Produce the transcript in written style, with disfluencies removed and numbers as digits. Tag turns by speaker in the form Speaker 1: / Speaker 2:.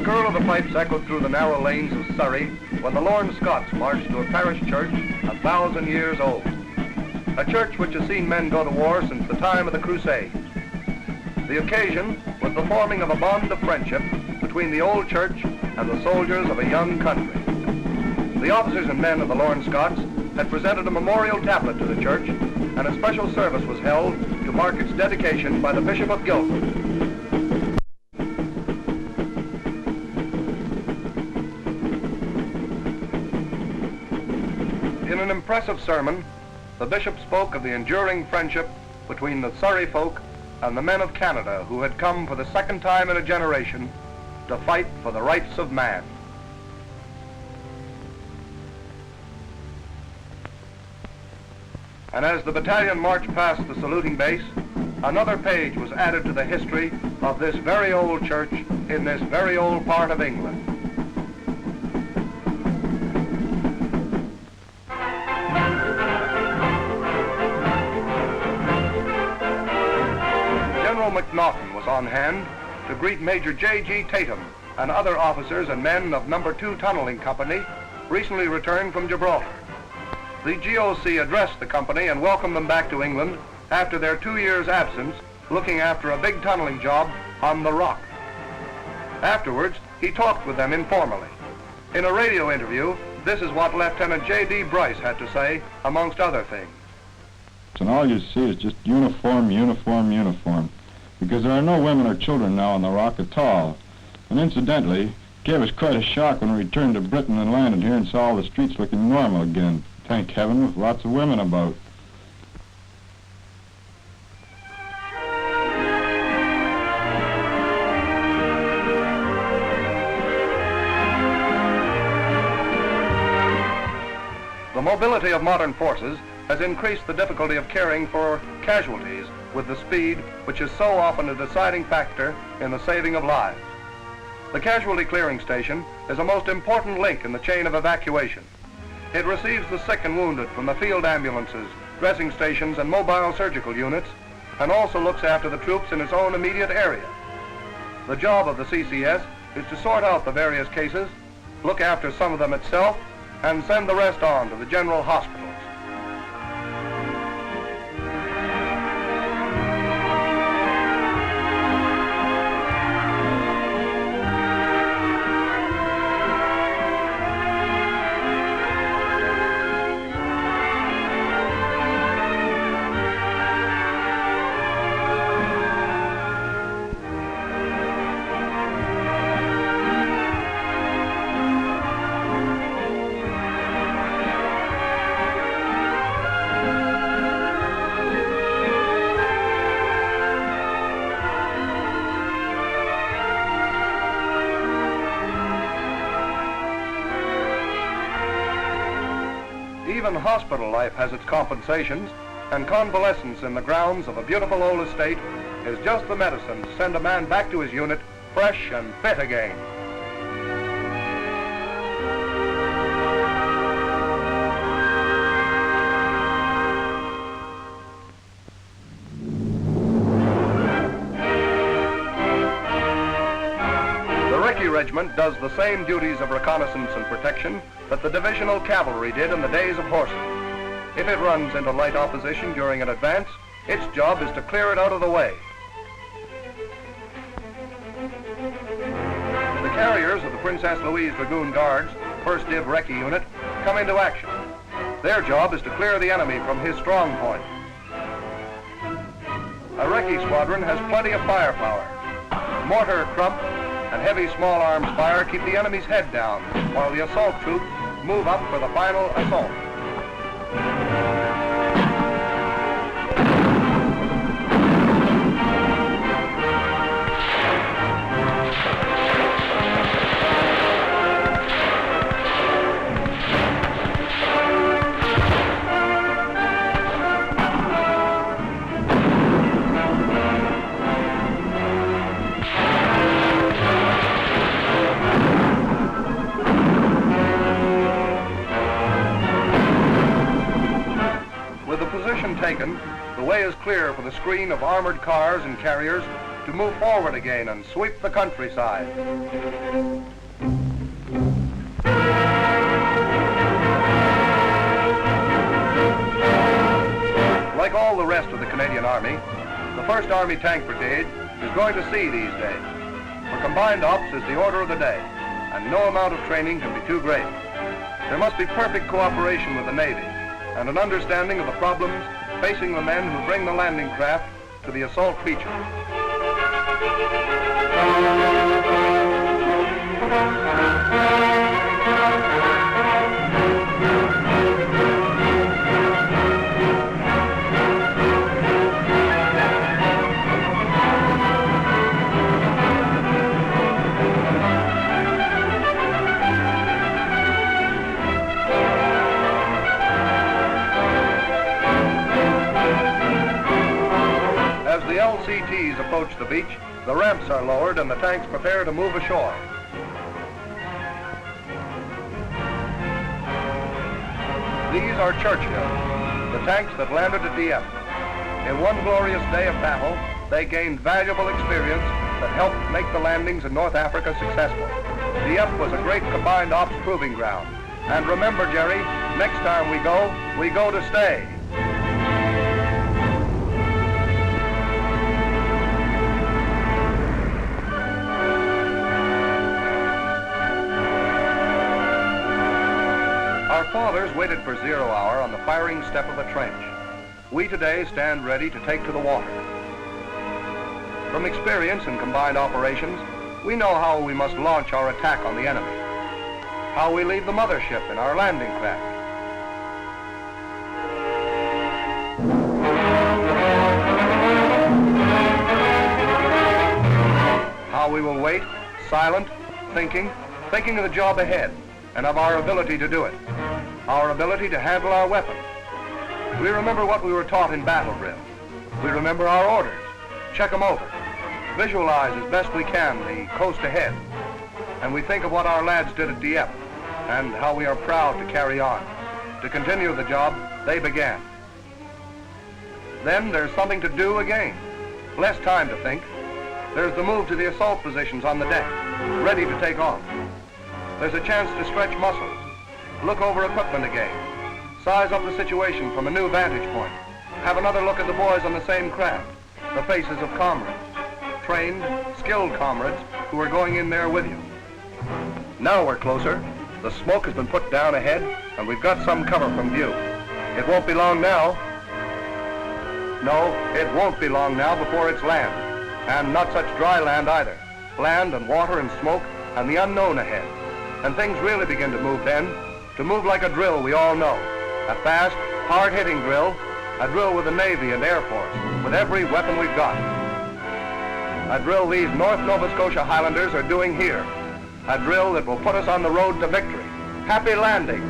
Speaker 1: skirl of the pipes echoed through the narrow lanes of Surrey when the Lorne Scots marched to a parish church 1,000 years old. A church which has seen men go to war since the time of the Crusades. The occasion was the forming of a bond of friendship between the old church and the soldiers of a young country. The officers and men of the Lorne Scots had presented a memorial tablet to the church, and a special service was held to mark its dedication by the Bishop of Guildford. In an impressive sermon, the bishop spoke of the enduring friendship between the Surrey folk and the men of Canada who had come for the second time in a generation to fight for the rights of man. And as the battalion marched past the saluting base, another page was added to the history of this very old church in this very old part of England. General McNaughton was on hand to greet Major J.G. Tatum and other officers and men of No. 2 Tunneling Company, recently returned from Gibraltar. The GOC addressed the company and welcomed them back to England after their 2 years' absence looking after a big tunneling job on the Rock. Afterwards, he talked with them informally. In a radio interview, this is what Lieutenant J.D. Bryce had to say, amongst other things.
Speaker 2: And all you see is just uniform, uniform, uniform. Because there are no women or children now on the Rock at all. And incidentally, it gave us quite a shock when we returned to Britain and landed here and saw all the streets looking normal again. Thank heaven, with lots of women about.
Speaker 1: The mobility of modern forces has increased the difficulty of caring for casualties with the speed which is so often a deciding factor in the saving of lives. The casualty clearing station is a most important link in the chain of evacuation. It receives the sick and wounded from the field ambulances, dressing stations, and mobile surgical units, and also looks after the troops in its own immediate area. The job of the CCS is to sort out the various cases, look after some of them itself, and send the rest on to the general hospitals. Even hospital life has its compensations, and convalescence in the grounds of a beautiful old estate is just the medicine to send a man back to his unit fresh and fit again. Regiment does the same duties of reconnaissance and protection that the divisional cavalry did in the days of horses. If it runs into light opposition during an advance, its job is to clear it out of the way. The carriers of the Princess Louise Dragoon Guards, 1st Div Recce Unit, come into action. Their job is to clear the enemy from his strong point. A Recce squadron has plenty of firepower. Mortar, crump, and heavy small arms fire keep the enemy's head down, while the assault troops move up for the final assault. Taken, the way is clear for the screen of armored cars and carriers to move forward again and sweep the countryside. Like all the rest of the Canadian Army, the 1st Army Tank Brigade is going to see these days. For combined ops is the order of the day, and no amount of training can be too great. There must be perfect cooperation with the Navy and an understanding of the problems facing the men who bring the landing craft to the assault beaches. As the LCTs approach the beach, the ramps are lowered and the tanks prepare to move ashore. These are Churchill, the tanks that landed at Dieppe. In one glorious day of battle, they gained valuable experience that helped make the landings in North Africa successful. Dieppe was a great combined ops proving ground. And remember, Jerry, next time we go to stay. Our fathers waited for 0 hour on the firing step of a trench. We today stand ready to take to the water. From experience in combined operations, we know how we must launch our attack on the enemy, how we leave the mothership in our landing craft. How we will wait, silent, thinking of the job ahead, and of our ability to do it, our ability to handle our weapons. We remember what we were taught in battle drill. We remember our orders, check them over, visualize as best we can the coast ahead, and we think of what our lads did at Dieppe and how we are proud to carry on, to continue the job they began. Then there's something to do again, less time to think. There's the move to the assault positions on the deck, ready to take off. There's a chance to stretch muscles, look over equipment again, size up the situation from a new vantage point, have another look at the boys on the same craft, the faces of comrades, trained, skilled comrades who are going in there with you. Now we're closer. The smoke has been put down ahead, and we've got some cover from view. It won't be long now. No, it won't be long now before it's land, and not such dry land either. Land and water and smoke and the unknown ahead. And things really begin to move then, to move like a drill we all know. A fast, hard-hitting drill, a drill with the Navy and Air Force, with every weapon we've got. A drill these North Nova Scotia Highlanders are doing here. A drill that will put us on the road to victory. Happy landing!